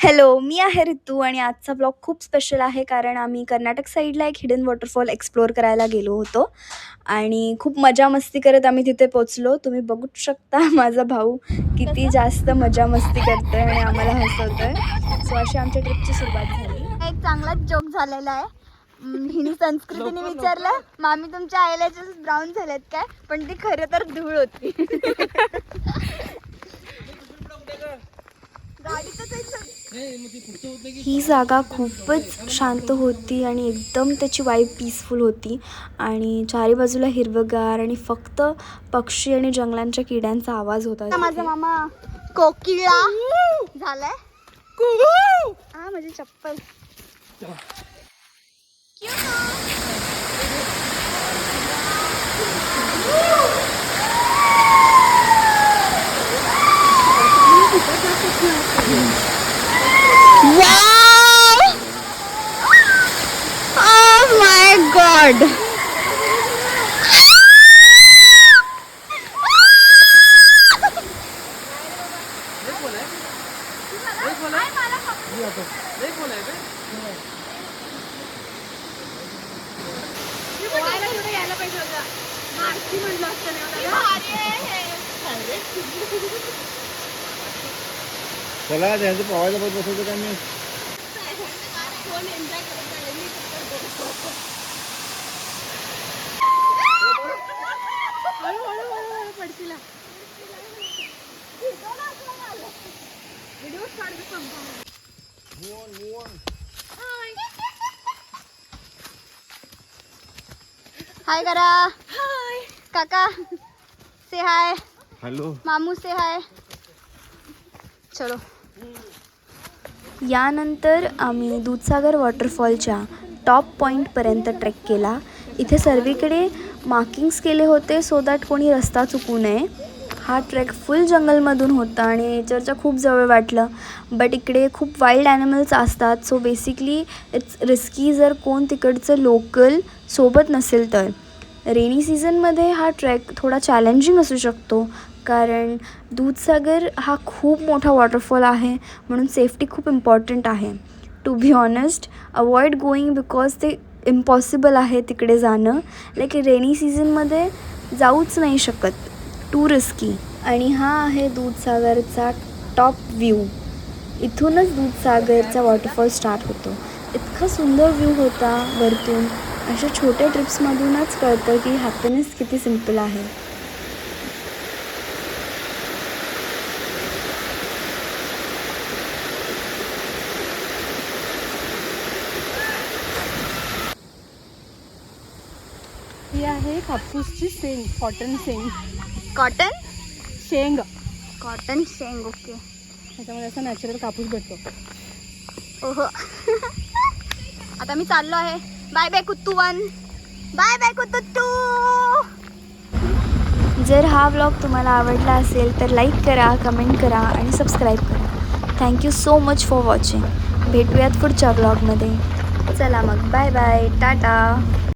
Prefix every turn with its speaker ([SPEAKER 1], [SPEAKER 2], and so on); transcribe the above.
[SPEAKER 1] Hello, मी आहे ऋतू आणि आजचा ब्लॉग खूप स्पेशल आहे कारण आम्ही कर्नाटक साईडला एक हिडन वॉटरफॉल एक्सप्लोअर करायला गेलो होतो आणि खूप मजा मस्ती करत आम्ही तिथे पोचलो. तुम्ही बघू शकता माझा भाऊ किती जास्त मजा मस्ती करतोय आणि आम्हाला हसवतोय. सो अशी आमच्या ट्रिपची सुरुवात झाली.
[SPEAKER 2] एक चांगलाच जोक झालेला आहे. हिने संस्कृतीने विचारलं, मामी तुमच्या आईला ब्राऊन झालेत काय, पण ती खरं तर धूळ होती.
[SPEAKER 1] ही जागा खूपच शांत होती आणि एकदम त्याची वाईब पीसफुल होती आणि चारी बाजूला हिरवगार आणि फक्त पक्षी आणि जंगलांच्या किड्यांचा आवाज होता.
[SPEAKER 2] माझा मामा कोकिळा झालाय. हा माझी चप्पल. Wow! Oh my God!
[SPEAKER 3] चला त्यांचं पोहायला बघत बसवतो का मी.
[SPEAKER 2] हाय करा. हाय काका. से हाय.
[SPEAKER 3] हॅलो.
[SPEAKER 2] मामू से हाय. चलो.
[SPEAKER 1] यानंतर आम्ही दूधसागर वॉटरफॉलच्या टॉप पॉईंटपर्यंत ट्रेक केला. इथे सर्वीकडे मार्किंग्स केले होते सो दॅट कोणी रस्ता चुकू नये. हा ट्रेक फुल जंगलमधून होता आणि नेचरच्या खूप जवळ वाटलं. बट इकडे खूप वाईल्ड ॲनिमल्स असतात सो बेसिकली इट्स रिस्की जर कोण तिकडचं लोकल सोबत नसेल तर. रेनी सीझनमध्ये हा ट्रेक थोडा चॅलेंजिंग असू शकतो कारण दूधसागर हा खूप मोठा वॉटरफॉल आहे म्हणून सेफ्टी खूप इम्पॉर्टंट आहे. To be honest avoid going because ते इम्पॉसिबल आहे तिकडे जाणं. लाईक रेनी सीझनमध्ये जाऊच नाही शकत, टू रिस्की. आणि हा आहे दूधसागरचा टॉप व्ह्यू. इथूनच दूधसागरचा वॉटरफॉल स्टार्ट होतो. इतका सुंदर व्ह्यू होता वरतून. अशा छोट्या ट्रिप्समधूनच कळतं की हॅपीनेस किती सिम्पल आहे.
[SPEAKER 4] ही आहे कापूसची शेंग, कॉटन शेंग.
[SPEAKER 2] कॉटन
[SPEAKER 4] शेंग
[SPEAKER 2] कॉटन शेंग. ओके.
[SPEAKER 4] त्याच्यामध्ये असा नॅचरल कापूस भेटतो.
[SPEAKER 2] ओहो. आता मी चाललो आहे. Bye bye Kuttu one. Bye bye Kuttu.
[SPEAKER 1] जर हा व्लॉग तुम्हाला आवडला असेल तर लाईक करा, कमेंट करा आणि सबस्क्राईब करा. Thank you so much for watching. भेटूयात पुढच्या व्लॉगमध्ये. चला मग बाय बाय, टाटा.